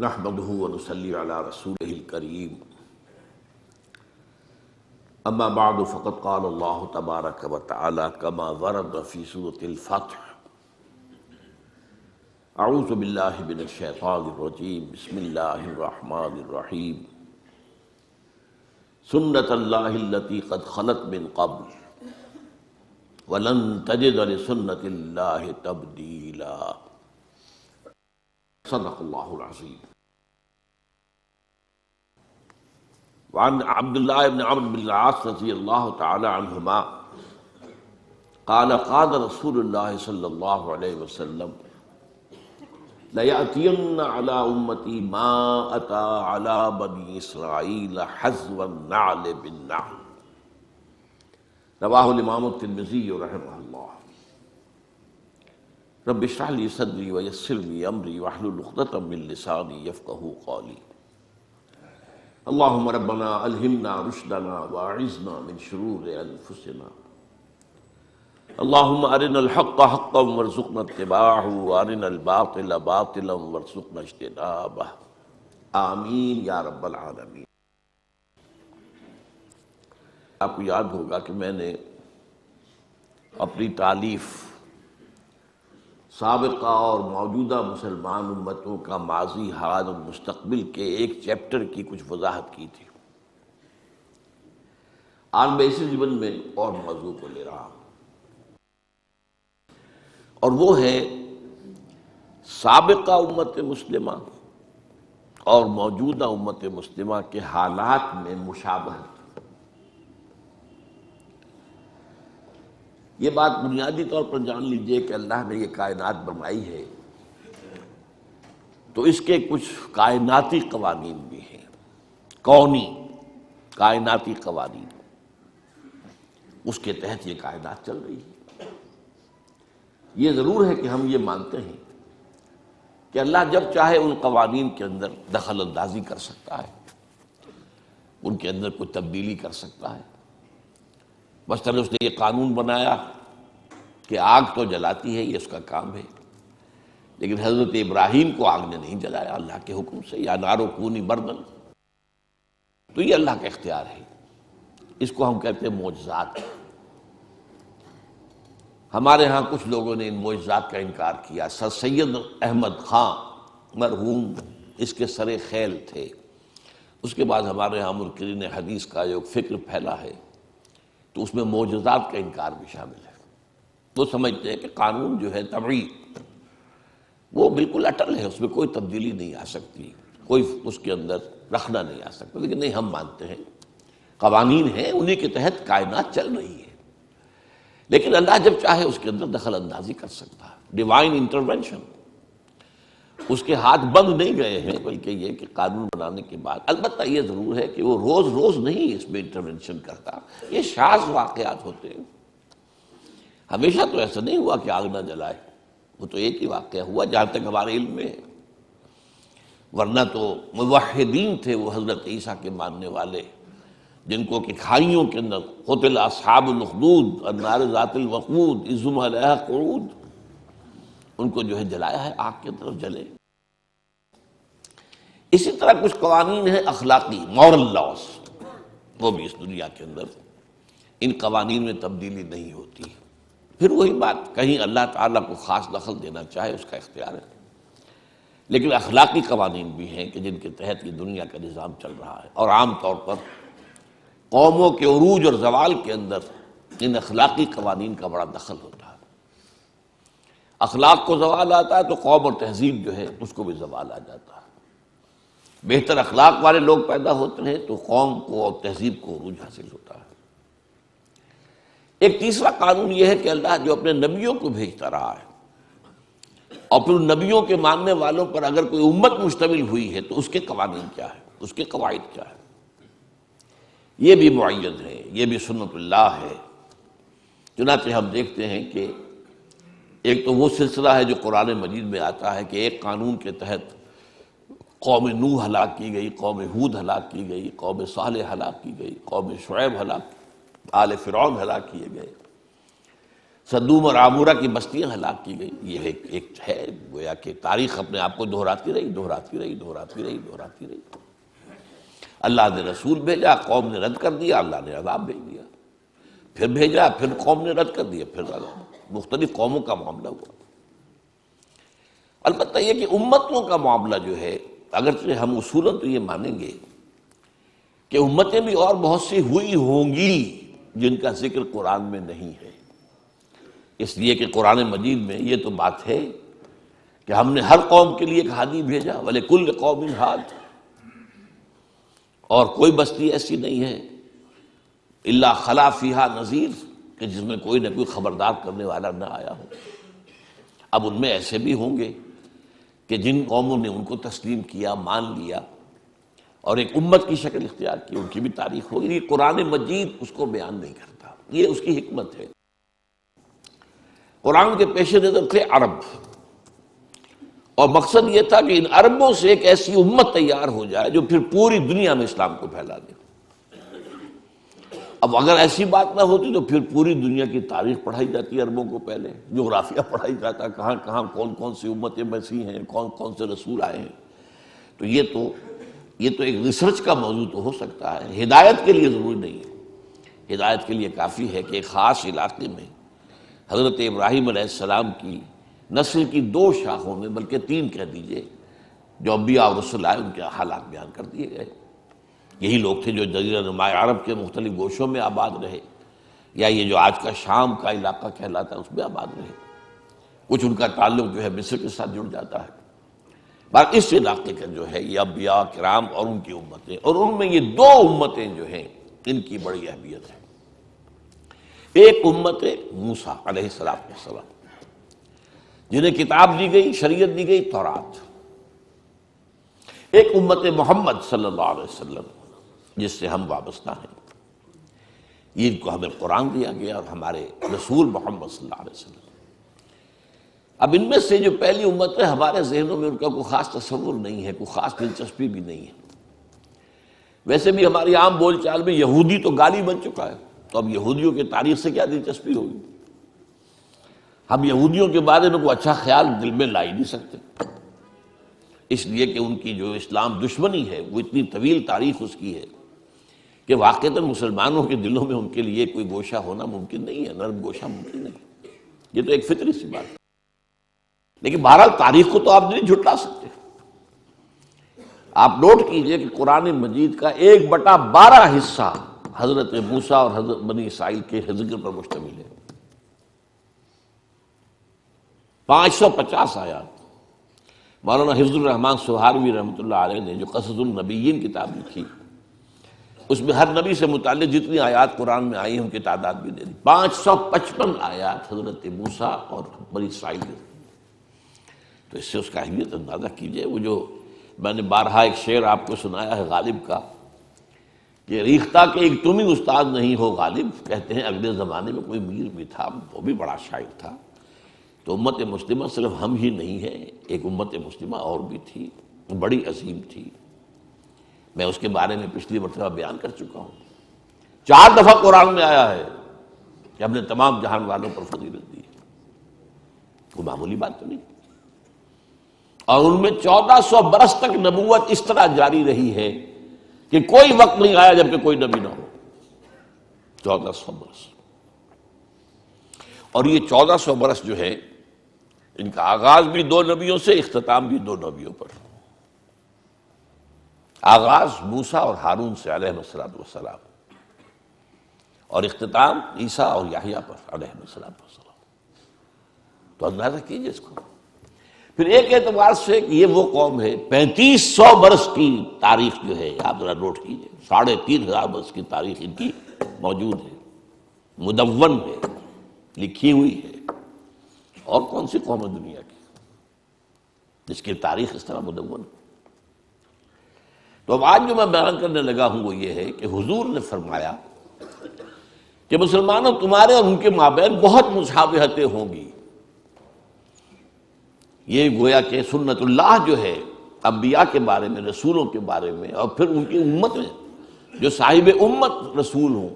نحمده ونصلي على رسوله الكريم اما بعد فقد قال الله تبارك وتعالى كما ورد في سورة الفتح اعوذ بالله من الشيطان الرجيم بسم الله الرحمن الرحيم سنة الله التي قد خلت من قبل ولن تجد لسنة الله تبديلا صدق اللہ العظیم۔ وعن عبد الله بن عمرو بن العاص رضی اللہ تعالی عنہما قال قال رسول اللہ صلی اللہ علیہ وسلم لَيَأْتِيَنَّ عَلَىٰ أُمَّتِي مَا أَتَىٰ عَلَىٰ بَنِي إِسْرَائِيلَ حَذْوَ النَّعْلِ بِالنَّعْلِ، رواہ الامام الترمذی رحمہ اللہ۔ رب اشرح لي صدری ویسر لي امری واحلل عقدۃ من لسانی یفقہوا قولی۔ اللہم ربنا الہمنا رشدنا واعذنا من شرور انفسنا، اللہم ارنا الحق حقا وارزقنا اتباعہ وارنا الباطل باطلا وارزقنا اجتنابہ، آمین یا رب العالمین۔ آپ کو یاد ہوگا کہ میں نے اپنی تالیف سابقہ اور موجودہ مسلمان امتوں کا ماضی، حال اور مستقبل کے ایک چیپٹر کی کچھ وضاحت کی تھی۔ آج میں اسی ضمن میں اور موضوع کو لے رہا ہوں، اور وہ ہے سابقہ امت مسلمہ اور موجودہ امت مسلمہ کے حالات میں مشابہت۔ یہ بات بنیادی طور پر جان لیجئے کہ اللہ نے یہ کائنات بنائی ہے تو اس کے کچھ کائناتی قوانین بھی ہیں، کونی کائناتی قوانین، اس کے تحت یہ کائنات چل رہی ہے۔ یہ ضرور ہے کہ ہم یہ مانتے ہیں کہ اللہ جب چاہے ان قوانین کے اندر دخل اندازی کر سکتا ہے، ان کے اندر کوئی تبدیلی کر سکتا ہے۔ مثلاً اس نے یہ قانون بنایا کہ آگ تو جلاتی ہے، یہ اس کا کام ہے، لیکن حضرت ابراہیم کو آگ نے نہیں جلایا اللہ کے حکم سے، یا نارو کونی بردن، تو یہ اللہ کا اختیار ہے۔ اس کو ہم کہتے ہیں معجزات۔ ہمارے ہاں کچھ لوگوں نے ان معجزات کا انکار کیا۔ سر سید احمد خان مرحوم اس کے سر خیل تھے۔ اس کے بعد ہمارے ہاں منکرین حدیث کا جو فکر پھیلا ہے تو اس میں معجزات کا انکار بھی شامل ہے۔ وہ سمجھتے ہیں کہ قانون جو ہے طبعی وہ بالکل اٹل ہے، اس میں کوئی تبدیلی نہیں آ سکتی، کوئی اس کے اندر رکھنا نہیں آ سکتا، لیکن نہیں، ہم مانتے ہیں قوانین ہیں، انہی کے تحت کائنات چل رہی ہے، لیکن اللہ جب چاہے اس کے اندر دخل اندازی کر سکتا ہے، ڈیوائن انٹرونشن۔ اس کے ہاتھ بند نہیں گئے ہیں، بلکہ یہ کہ قانون بنانے کے بعد البتہ یہ ضرور ہے کہ وہ روز روز نہیں اس میں انٹرونشن کرتا، یہ شاذ واقعات ہوتے ہیں۔ ہمیشہ تو ایسا نہیں ہوا کہ آگ نہ جلائے، وہ تو ایک ہی واقعہ ہوا جہاں تک ہمارے علم میں ہے، ورنہ تو موحدین تھے وہ حضرت عیسیٰ کے ماننے والے، جن کو کہ کھائیوں کے اندر قتل اصحاب الاخدود النار ذات الوقود اذ ہم علیہا قعود، ان کو جو ہے جلایا ہے، آگ کی طرف جلے۔ اسی طرح کچھ قوانین ہیں اخلاقی، مورل لاز، وہ بھی اس دنیا کے اندر ان قوانین میں تبدیلی نہیں ہوتی۔ پھر وہی بات، کہیں اللہ تعالیٰ کو خاص دخل دینا چاہے اس کا اختیار ہے، لیکن اخلاقی قوانین بھی ہیں کہ جن کے تحت یہ دنیا کا نظام چل رہا ہے، اور عام طور پر قوموں کے عروج اور زوال کے اندر ان اخلاقی قوانین کا بڑا دخل ہوتا ہے۔ اخلاق کو زوال آتا ہے تو قوم اور تہذیب جو ہے اس کو بھی زوال آ جاتا ہے۔ بہتر اخلاق والے لوگ پیدا ہوتے ہیں تو قوم کو اور تہذیب کو عروج حاصل ہوتا ہے۔ ایک تیسرا قانون یہ ہے کہ اللہ جو اپنے نبیوں کو بھیجتا رہا ہے، اور پھر نبیوں کے ماننے والوں پر اگر کوئی امت مشتمل ہوئی ہے تو اس کے قوانین کیا ہے، اس کے قواعد کیا ہے، یہ بھی معید ہے، یہ بھی سنت اللہ ہے۔ چنانچہ ہم دیکھتے ہیں کہ ایک تو وہ سلسلہ ہے جو قرآن مجید میں آتا ہے کہ ایک قانون کے تحت قوم نوح ہلاک کی گئی، قوم ہود ہلاک کی گئی، قوم صالح ہلاک کی گئی، قوم شعیب ہلاک، آل فرعون ہلاک کیے گئے۔ صدوم اور عامورہ کی بستیاں ہلاک کی گئی. یہ ایک ہے گویا کہ تاریخ اپنے آپ کو دہراتی رہی. اللہ نے رسول بھیجا، قوم نے رد کر دیا، اللہ نے عذاب بھیج دیا. پھر بھیجا، پھر قوم نے رد کر دیا، پھر عذاب. مختلف قوموں کا معاملہ ہوا. البتہ یہ کہ امتوں کا معاملہ جو ہے، اگرچہ ہم اصولاً تو یہ مانیں گے کہ امتیں بھی اور بہت سی ہوئی ہوں گی جن کا ذکر قرآن میں نہیں ہے، اس لیے کہ قرآن مجید میں یہ تو بات ہے کہ ہم نے ہر قوم کے لیے ایک ہادی بھیجا، وَلِكُلِّ قَوْمٍ ہاد، اور کوئی بستی ایسی نہیں ہے الا خلا فیہا نذیر کہ جس میں کوئی نہ کوئی خبردار کرنے والا نہ آیا ہو. اب ان میں ایسے بھی ہوں گے کہ جن قوموں نے ان کو تسلیم کیا، مان لیا اور ایک امت کی شکل اختیار کی، ان کی بھی تاریخ ہوگی. یہ قرآن مجید اس کو بیان نہیں کرتا، یہ اس کی حکمت ہے. قرآن کے پیش نظر تھے عرب، اور مقصد یہ تھا کہ ان عربوں سے ایک ایسی امت تیار ہو جائے جو پھر پوری دنیا میں اسلام کو پھیلا دے. اب اگر ایسی بات نہ ہوتی تو پھر پوری دنیا کی تاریخ پڑھائی جاتی عربوں کو، پہلے جغرافیہ پڑھائی جاتا، کہاں کہاں کون کون سی امتیں بسی ہیں، کون کون سے رسول آئے ہیں. تو یہ تو ایک ریسرچ کا موضوع تو ہو سکتا ہے، ہدایت کے لیے ضروری نہیں ہے. ہدایت کے لیے کافی ہے کہ ایک خاص علاقے میں حضرت ابراہیم علیہ السلام کی نسل کی 2 شاخوں میں، بلکہ 3 کہہ دیجئے، جو انبیاء اور رسول آئے ان کے حالات بیان کر دیے گئے. یہی لوگ تھے جو جزیرہ نما عرب کے مختلف گوشوں میں آباد رہے، یا یہ جو آج کا شام کا علاقہ کہلاتا ہے اس میں آباد رہے. کچھ ان کا تعلق جو ہے مصر کے ساتھ جڑ جاتا ہے. باقی اس علاقے کا جو ہے یہ انبیاء کرام اور ان کی امتیں، اور ان میں یہ 2 امتیں جو ہیں ان کی بڑی اہمیت ہے. ایک امت موسیٰ علیہ السلام جنہیں کتاب دی گئی، شریعت دی گئی، تورات. ایک امت محمد صلی اللہ علیہ وسلم جس سے ہم وابستہ ہیں، ان کو ہمیں قرآن دیا گیا اور ہمارے رسول محمد صلی اللہ علیہ وسلم. اب ان میں سے جو پہلی امت ہے، ہمارے ذہنوں میں ان کا کوئی خاص تصور نہیں ہے، کوئی خاص دلچسپی بھی نہیں ہے. ویسے بھی ہماری عام بول چال میں یہودی تو گالی بن چکا ہے، تو اب یہودیوں کی تاریخ سے کیا دلچسپی ہوگی؟ ہم یہودیوں کے بارے میں کوئی اچھا خیال دل میں لا ہی نہیں سکتے، اس لیے کہ ان کی جو اسلام دشمنی ہے وہ اتنی طویل تاریخ اس کی ہے کہ واقعتاً مسلمانوں کے دلوں میں ان کے لیے کوئی گوشہ ہونا ممکن نہیں ہے، نرم گوشہ ممکن نہیں. یہ تو ایک فطری سی بات ہے. لیکن بہرحال تاریخ کو تو آپ نہیں جھٹلا سکتے. آپ نوٹ کیجئے کہ قرآن مجید کا 1/12 حصہ حضرت موسیٰ اور حضرت بنی اسرائیل کے ذکر پر مشتمل ہے. 550 آیات. مولانا حفظ الرحمن سہاروی رحمۃ اللہ علیہ نے جو قصص النبیین کتاب لکھی، اس میں ہر نبی سے متعلق جتنی آیات قرآن میں آئی ہیں ان کی تعداد بھی دے دی. 555 آیات حضرت موسیٰ اور بنی اسرائیل کی. تو اس سے اس کا اہمیت اندازہ کیجئے. وہ جو میں نے بارہا ایک شعر آپ کو سنایا ہے غالب کا کہ ریختہ کے ایک تم ہی استاد نہیں ہو غالب، کہتے ہیں اگلے زمانے میں کوئی میر بھی تھا، وہ بھی بڑا شاعر تھا. تو امت مسلمہ صرف ہم ہی نہیں ہے، ایک امت مسلمہ اور بھی تھی، بڑی عظیم تھی. میں اس کے بارے میں پچھلی مرتبہ بیان کر چکا ہوں. 4 دفعہ قرآن میں آیا ہے کہ ہم نے تمام جہان والوں پر فضیلت دی. کوئی معمولی بات تو نہیں. اور ان میں 1400 برس تک نبوت اس طرح جاری رہی ہے کہ کوئی وقت نہیں آیا جب کہ کوئی نبی نہ ہو. 1400 برس. اور یہ 1400 برس جو ہے ان کا آغاز بھی 2 نبیوں سے، اختتام بھی 2 نبیوں پر. آغاز موسیٰ اور ہارون سے علیہ السلام، اور اختتام عیسیٰ اور یحییٰ پر علیہ السلام. تو اندازہ کیجئے اس کو. پھر ایک اعتبار سے کہ یہ وہ قوم ہے 3500 برس کی تاریخ جو ہے، آپ ذرا نوٹ کیجئے. 3500 برس کی تاریخ ان کی موجود ہے، مدون ہے، لکھی ہوئی ہے. اور کون سی قوم ہے دنیا کی جس کی تاریخ اس طرح مدون ہے؟ تو اب آج جو میں بیان کرنے لگا ہوں وہ یہ ہے کہ حضور نے فرمایا کہ مسلمانوں تمہارے اور ان کے مابین بہت مشابہتیں ہوں گی. یہ گویا کہ سنت اللہ جو ہے انبیاء کے بارے میں، رسولوں کے بارے میں، اور پھر ان کی امت میں جو صاحب امت رسول ہوں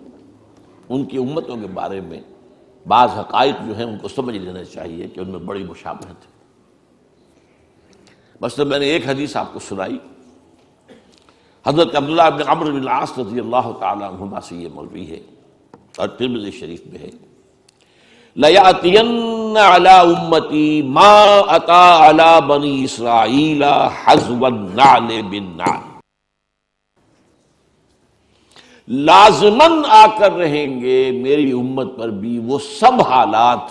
ان کی امتوں کے بارے میں بعض حقائق جو ہیں ان کو سمجھ لینا چاہیے کہ ان میں بڑی مشابہت ہے۔ مثلا میں نے ایک حدیث آپ کو سنائی، حضرت عبداللہ بن عمرو بن العاص رضی اللہ تعالیٰ عنہما سے یہ مروی ہے اور ترمذی شریف میں ہے، لَيَأْتِيَنَّ عَلَىٰ أُمَّتِي مَا أَتَىٰ عَلَىٰ بَنِي إِسْرَائِيلَ حَذْوَ النَّعْلِ بِالنَّعْلِ، لازماً آ کر رہیں گے میری امت پر بھی وہ سب حالات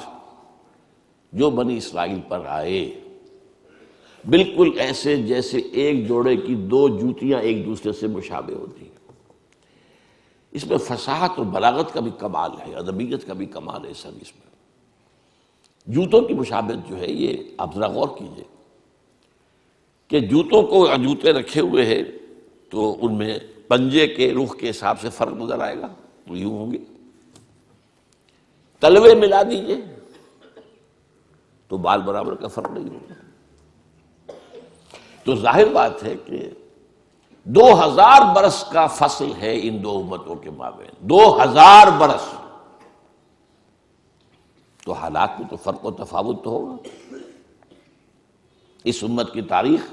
جو بنی اسرائیل پر آئے، بالکل ایسے جیسے ایک جوڑے کی دو جوتیاں ایک دوسرے سے مشابہ ہوتی ہیں۔ اس میں فصاحت اور بلاغت کا بھی کمال ہے، ادبیت کا بھی کمال ہے اس حدیث میں۔ جوتوں کی مشابہت جو ہے یہ آپ ذرا غور کیجئے کہ جوتوں کو جوتے رکھے ہوئے ہیں تو ان میں پنجے کے رخ کے حساب سے فرق نظر آئے گا، تو یوں ہوں گے۔ تلوے ملا دیجئے تو بال برابر کا فرق نہیں ہوگا۔ تو ظاہر بات ہے کہ 2000 برس کا فصل ہے ان دو امتوں کے مابین، 2000 برس، تو حالات میں تو فرق و تفاوت تو ہوگا۔ اس امت کی تاریخ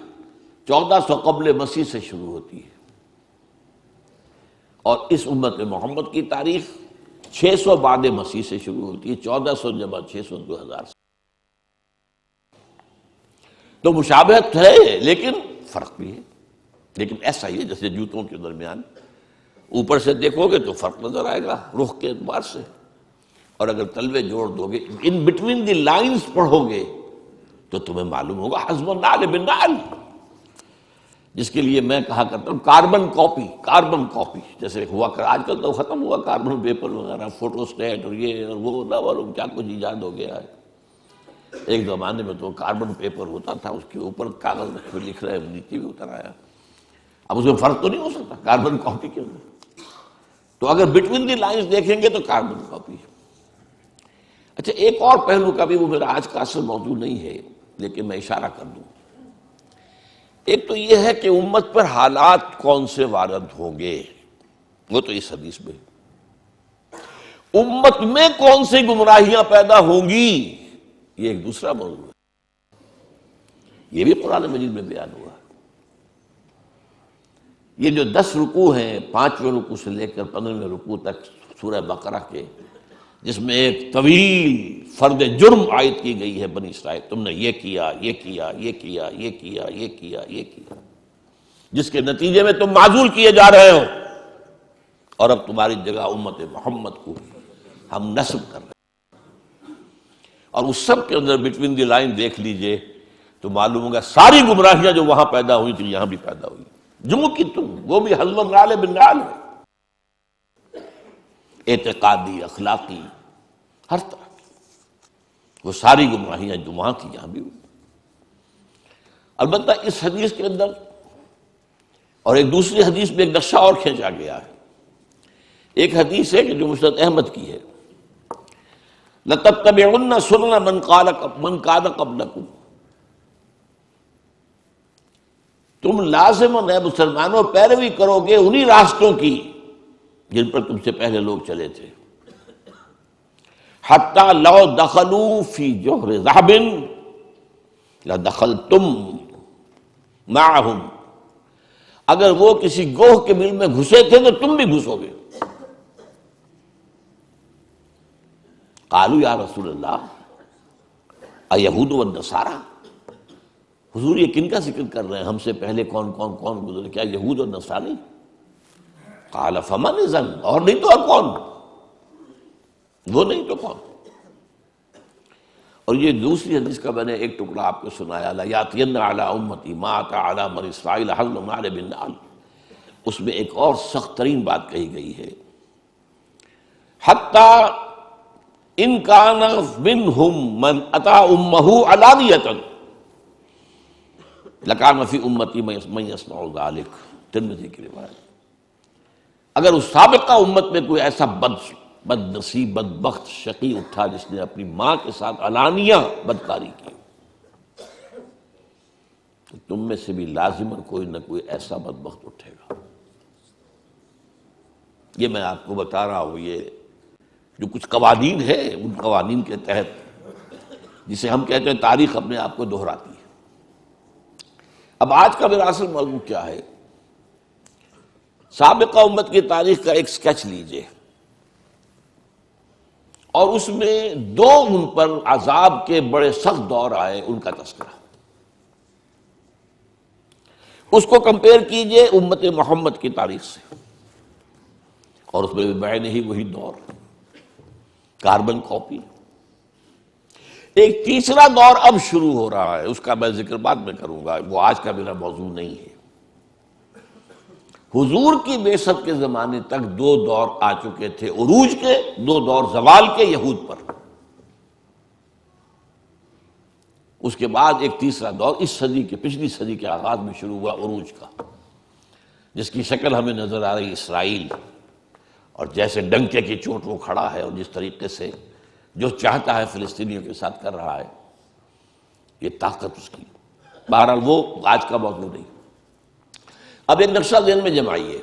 1400 قبل مسیح سے شروع ہوتی ہے اور اس امت محمد کی تاریخ 600 بعد مسیح سے شروع ہوتی ہے، 1400 جمع 600 2000 سے۔ تو مشابہت ہے لیکن فرق بھی ہے، لیکن ایسا ہی ہے جیسے جوتوں کے درمیان اوپر سے دیکھو گے تو فرق نظر آئے گا رخ کے اعتبار سے، اور اگر تلوے جوڑ دو گے، ان بٹوین دی لائنز پڑھو گے تو تمہیں معلوم ہوگا حزب النعل بالنعل، جس کے لیے میں کہا کرتا ہوں کاربن کاپی جیسے ہوا کر، آج کل تو ختم ہوا کاربن پیپر وغیرہ، فوٹو اسٹیٹ اور یہ اور وہ نہ معلوم کیا کچھ ایجاد ہو گیا ہے۔ ایک زمانے میں تو کاربن پیپر ہوتا تھا، اس کے اوپر کاغذ رکھ کے لکھ رہے ہیں، نیچے بھی اتر آیا، اب اس میں فرق تو نہیں ہو سکتا کاربن کاپی کے اندر۔ تو اگر بٹوین دی لائنز دیکھیں گے تو کاربن کاپی ہے۔ اچھا ایک اور پہلو کا بھی، وہ میرا آج کا اصل موضوع نہیں ہے لیکن میں اشارہ کر دوں۔ ایک تو یہ ہے کہ امت پر حالات کون سے وارد ہوں گے، وہ تو اس حدیث میں، امت میں کون سی گمراہیاں پیدا ہوں گی یہ ایک دوسرا موضوع ہے، یہ بھی قرآن مجید میں بیان ہوا۔ یہ جو 10 رکوع ہیں، 5ویں رکوع سے لے کر 15ویں رکوع تک سورہ بقرہ کے، جس میں ایک طویل فرد جرم عائد کی گئی ہے بنی اسرائیل، تم نے یہ کیا، یہ کیا، یہ کیا، یہ کیا، یہ کیا، یہ کیا، جس کے نتیجے میں تم معزول کیے جا رہے ہو، اور اب تمہاری جگہ امت محمد کو ہم نصب کر رہے ہیں۔ اور اس سب کے اندر بٹوین دی لائن دیکھ لیجئے تو معلوم ہوگا ساری گمراہیاں جو وہاں پیدا ہوئی تھی یہاں بھی پیدا ہوئی، جموں کی تم، وہ بھی حزب النعل بالنعل ہے، اعتقادی، اخلاقی، ہر طرح کی، وہ ساری گمراہیاں جو وہاں تھی یہاں بھی ہوئی۔ البتہ اس حدیث کے اندر اور ایک دوسری حدیث میں ایک نقشہ اور کھینچا گیا ہے۔ ایک حدیث ہے کہ جو مسند احمد کی ہے، لَتَتَّبِعُنَّ سُنَنَ مَنْ كَانَ قَبْلَكُمْ، تم لازماً اے مسلمانوں پیروی کرو گے انہی راستوں کی جن پر تم سے پہلے لوگ چلے تھے، حَتَّى لَوْ دَخَلُوا فِي جُحْرِ ذَهَبٍ لَدَخَلْتُمْ مَعَهُمْ، اگر وہ کسی گوہ کے بل میں گھسے تھے تو تم بھی گھسو گے۔ قالوا یا رسول اللہ ایہود والنصارى، حضور یہ کن کا ذکر کر رہے ہیں، ہم سے پہلے کون گزرے، کیا یہود اور نصاری؟ قال فمن اذن، اور نہیں تو اور کون، وہ نہیں تو کون؟ اور یہ دوسری حدیث کا میں نے ایک ٹکڑا آپ کو سنایا، لَيَأْتِيَنَّ عَلَىٰ أُمَّتِي مَا أَتَىٰ عَلَىٰ بَنِي إِسْرَائِيلَ حَزْوَ النَّعْلِ بِالنَّعْلِ، اس میں ایک اور سخت ترین بات کہی گئی ہے، حَتَّىٰ إِن كَانَ مِنْهُمْ مَنْ أَتَىٰ أُمَّهُ عَلَانِيَةً لَكَانَ فِي أُمَّتِي مَن يَصْنَعُ ذَلِكَ، ترمذی کی روایت۔ اگر اس سابقہ امت میں کوئی ایسا بد نصیب، بدبخت، شقی اٹھا جس نے اپنی ماں کے ساتھ علانیہ بدکاری کی، تو تم میں سے بھی لازماً کوئی نہ کوئی ایسا بدبخت اٹھے گا۔ یہ میں آپ کو بتا رہا ہوں، یہ جو کچھ قوانین ہے ان قوانین کے تحت، جسے ہم کہتے ہیں تاریخ اپنے آپ کو دہراتی ہے۔ اب آج کا میرا اصل موضوع کیا ہے؟ سابقہ امت کی تاریخ کا ایک سکیچ لیجئے، اور اس میں دو ان پر عذاب کے بڑے سخت دور آئے، ان کا تذکرہ، اس کو کمپیئر کیجئے امت محمد کی تاریخ سے، اور اس میں بھی بعین ہی وہی دور، کاربن کاپی۔ ایک تیسرا دور اب شروع ہو رہا ہے، اس کا میں ذکر بعد میں کروں گا، وہ آج کا میرا موضوع نہیں ہے۔ حضور کی بعثت کے زمانے تک دو دور آ چکے تھے عروج کے، دو دور زوال کے یہود پر۔ اس کے بعد ایک تیسرا دور اس صدی کے، پچھلی صدی کے آغاز میں شروع ہوا عروج کا، جس کی شکل ہمیں نظر آ رہی اسرائیل، اور جیسے ڈنکے کی چوٹ وہ کھڑا ہے، اور جس طریقے سے جو چاہتا ہے فلسطینیوں کے ساتھ کر رہا ہے، یہ طاقت اس کی۔ بہرحال وہ آج کا موضوع نہیں۔ اب ایک نقشہ ذہن میں جمائیے،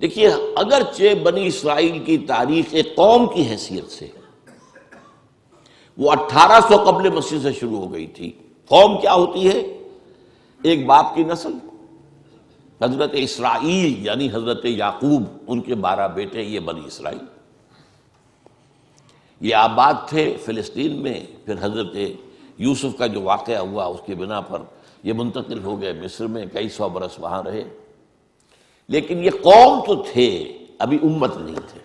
دیکھیے، اگرچہ بنی اسرائیل کی تاریخ ایک قوم کی حیثیت سے وہ 1800 قبل مسیح سے شروع ہو گئی تھی۔ قوم کیا ہوتی ہے؟ ایک باپ کی نسل، حضرت اسرائیل یعنی حضرت یعقوب، ان کے 12 بیٹے، یہ بنی اسرائیل۔ یہ آباد تھے فلسطین میں، پھر حضرت یوسف کا جو واقعہ ہوا اس کی بنا پر یہ منتقل ہو گئے مصر میں، کئی سو برس وہاں رہے، لیکن یہ قوم تو تھے، ابھی امت نہیں تھے۔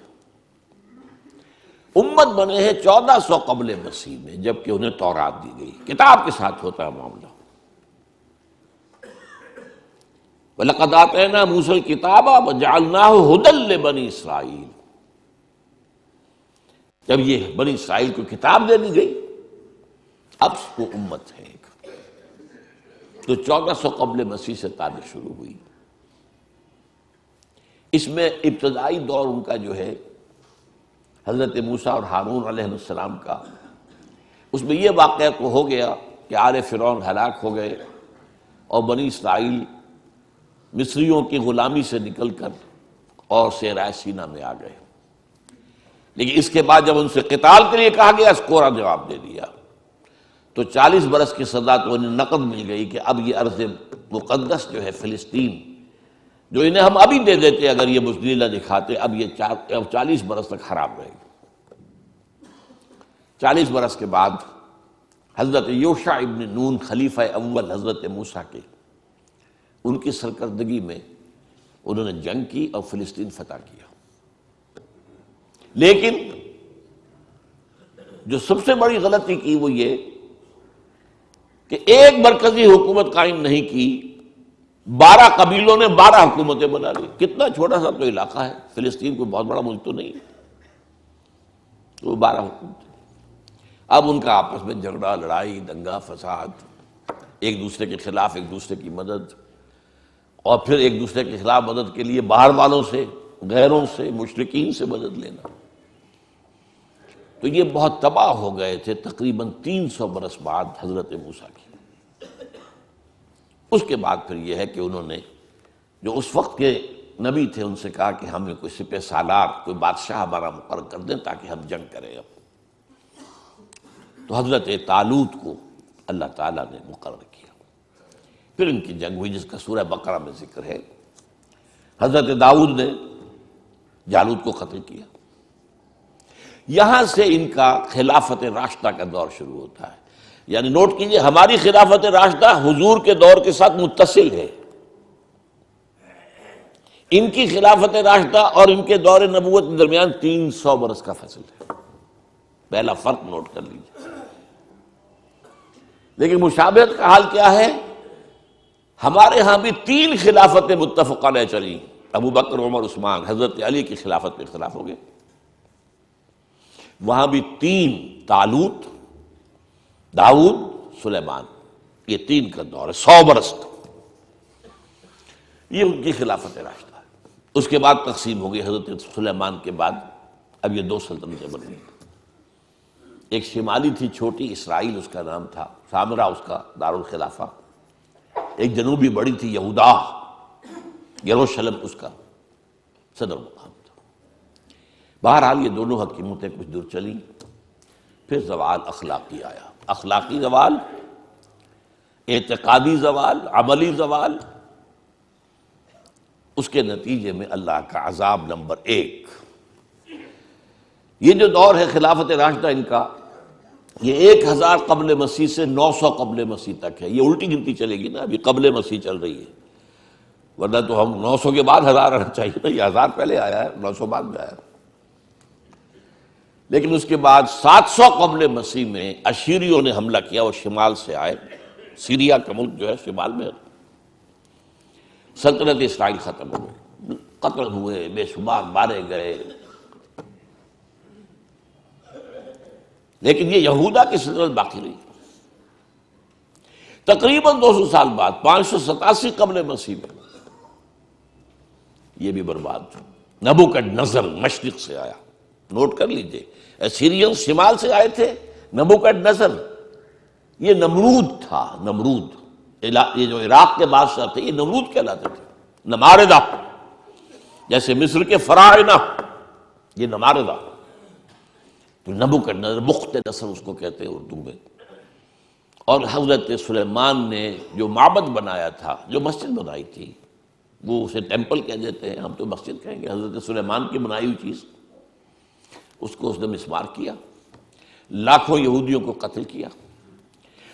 امت بنے ہیں 1400 قبل مسیح میں، جبکہ انہیں تورات دی گئی، کتاب کے ساتھ ہوتا ہے معاملہ۔ وَلَقَدْ آتَيْنَا مُوسَى الْكِتَابَ وَجَعَلْنَاهُ هُدًى لِبَنِي اسرائیل۔ جب یہ بنی اسرائیل کو کتاب دے دی گئی، اب وہ امت ہے ایک، تو 1400 قبل مسیح سے تاریخ شروع ہوئی۔ اس میں ابتدائی دور ان کا جو ہے حضرت موسیٰ اور ہارون علیہ السلام کا، اس میں یہ واقعہ تو ہو گیا کہ آل فرعون ہلاک ہو گئے، اور بنی اسرائیل مصریوں کی غلامی سے نکل کر اور صحرائے سینا میں آ گئے۔ لیکن اس کے بعد جب ان سے قتال کے لیے کہا گیا، اس کوڑا جواب دے دیا، تو 40 برس کی سزا تو انہیں نقد مل گئی کہ اب یہ ارض مقدس جو ہے فلسطین، جو انہیں ہم ابھی دے دیتے اگر یہ بزدلی نہ دکھاتے، اب یہ 40 برس تک حرام رہے گی۔ 40 برس کے بعد حضرت یوشع ابن نون، خلیفہ اول حضرت موسیٰ کے، ان کی سرکردگی میں انہوں نے جنگ کی اور فلسطین فتح کیا۔ لیکن جو سب سے بڑی غلطی کی وہ یہ کہ ایک مرکزی حکومت قائم نہیں کی، 12 قبیلوں نے 12 حکومتیں بنا لی۔ کتنا چھوٹا سا تو علاقہ ہے، فلسطین کوئی بہت بڑا ملک تو نہیں ہے، تو 12 حکومتیں۔ اب ان کا آپس میں جھگڑا، لڑائی، دنگا فساد، ایک دوسرے کے خلاف ایک دوسرے کی مدد، اور پھر ایک دوسرے کے خلاف مدد کے لیے باہر والوں سے، غیروں سے، مشرکین سے مدد لینا۔ تو یہ بہت تباہ ہو گئے تھے تقریباً 300 برس بعد حضرت موسیٰ کی۔ اس کے بعد پھر یہ ہے کہ انہوں نے جو اس وقت کے نبی تھے ان سے کہا کہ ہمیں کوئی سپہ سالار، کوئی بادشاہ ہمارا مقرر کر دیں تاکہ ہم جنگ کریں۔ اب تو حضرت طالوت کو اللہ تعالیٰ نے مقرر کیا، پھر ان کی جنگ ہوئی جس کا سورہ بقرہ میں ذکر ہے۔ حضرت داؤد نے جالوت کو قتل کیا۔ یہاں سے ان کا خلافت راشدہ کا دور شروع ہوتا ہے۔ یعنی نوٹ کیجئے، ہماری خلافت راشدہ حضور کے دور کے ساتھ متصل ہے، ان کی خلافت راشدہ اور ان کے دور نبوت کے درمیان 300 برس کا فاصل ہے۔ پہلا فرق نوٹ کر لیجیے۔ لیکن مشابہت کا حال کیا ہے؟ ہمارے ہاں بھی 3 خلافتیں متفق علیہ چلی، ابو بکر، عمر، عثمان، حضرت علی کی خلافت میں اختلاف ہو گئے۔ وہاں بھی 3، طالوت، داؤد، سلیمان، یہ 3 کا دور ہے، 100 برس کا۔ یہ ان کی خلافت راشدہ ہے۔ اس کے بعد تقسیم ہو گئی، حضرت سلیمان کے بعد اب یہ 2 سلطنتیں بن گئی۔ ایک شمالی تھی چھوٹی، اسرائیل اس کا نام تھا، سامرا اس کا دارالخلافہ۔ ایک جنوبی بڑی تھی، یہودا، یروشلم اس کا صدر مقام تھا۔ بہرحال یہ دونوں حکیمتیں کچھ دور چلیں، پھر زوال اخلاقی آیا، اخلاقی زوال، اعتقادی زوال، عملی زوال۔ اس کے نتیجے میں اللہ کا عذاب نمبر 1۔ یہ جو دور ہے خلافت راشدہ ان کا، یہ 1000 قبل مسیح سے 900 قبل مسیح تک ہے۔ یہ الٹی گنتی چلے گی نا، ابھی قبل مسیح چل رہی ہے، ورنہ تو ہم 900 کے بعد 1000 آنا چاہیے نا، یہ 1000 پہلے آیا ہے، 900 بعد میں آیا۔ لیکن اس کے بعد 700 قبل مسیح میں اشیریوں نے حملہ کیا، وہ شمال سے آئے، سیریا کا ملک جو ہے شمال میں، سلطنت اسرائیل ختم ہو گئی، قتل ہوئے، بے شمار مارے گئے۔ لیکن یہ یہودا کی سلطنت باقی رہی۔ تقریباً 200 سال بعد 587 قبل مسیح میں یہ بھی برباد ہو۔ نبوکڈنضر مشرق سے آیا، نوٹ کر لیجئے، اسیرین شمال سے آئے تھے، نبوکڈنضر یہ نمرود تھا، نمرود، یہ جو عراق کے بادشاہ تھے یہ نمرود کہلاتے تھے، نماردہ، جیسے مصر کے فراعنہ یہ نماردہ، تو نبوکڈنضر، بخت نصر اس کو کہتے ہیں اردو میں۔ اور حضرت سلیمان نے جو معبد بنایا تھا، جو مسجد بنائی تھی، وہ اسے ٹیمپل کہہ دیتے ہیں، ہم تو مسجد کہیں گے، حضرت سلیمان کی بنائی ہوئی چیز، اس کو اس نے مسمار کیا، لاکھوں یہودیوں کو قتل کیا،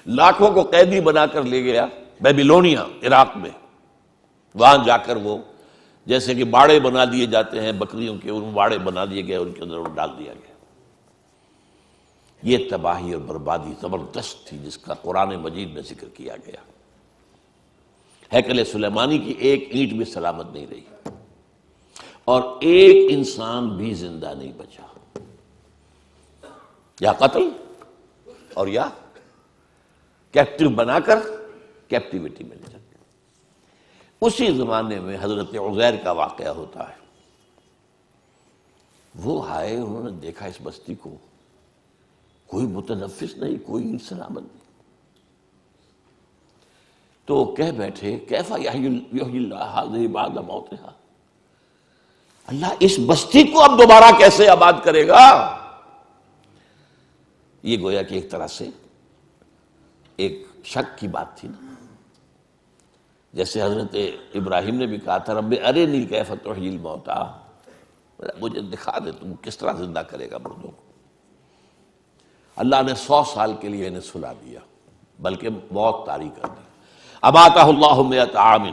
لاکھوں کو قیدی بنا کر لے گیا بیبیلونیا، عراق میں۔ وہاں جا کر وہ جیسے کہ باڑے بنا دیے جاتے ہیں بکریوں کے، ان باڑے بنا دیے گئے، ان کے اندر ڈال دیا گیا۔ یہ تباہی اور بربادی زبردست تھی جس کا قرآن مجید میں ذکر کیا گیا۔ ہیکل سلیمانی کی ایک اینٹ بھی سلامت نہیں رہی، اور ایک انسان بھی زندہ نہیں بچا، یا قتل اور یا کیپٹیو بنا کر کیپٹیوٹی میں لے جاتے۔ اسی زمانے میں حضرت عزیر کا واقعہ ہوتا ہے۔ وہ آئے، انہوں نے دیکھا اس بستی کو، کوئی متنفس نہیں، کوئی سلامت نہیں، تو کہہ بیٹھے کیف یحیی اللہ ھذہ بعد موتھا، اللہ اس بستی کو اب دوبارہ کیسے آباد کرے گا؟ یہ گویا کہ ایک طرح سے ایک شک کی بات تھی نا، جیسے حضرت ابراہیم نے بھی کہا تھا رب ارنی کیف تحیی الموتیٰ، مجھے دکھا دے تم کس طرح زندہ کرے گا مردوں کو۔ اللہ نے 100 سال کے لیے انہیں سلا دیا، بلکہ موت طاری کر دی۔ اماتہ اللہ 100 عام،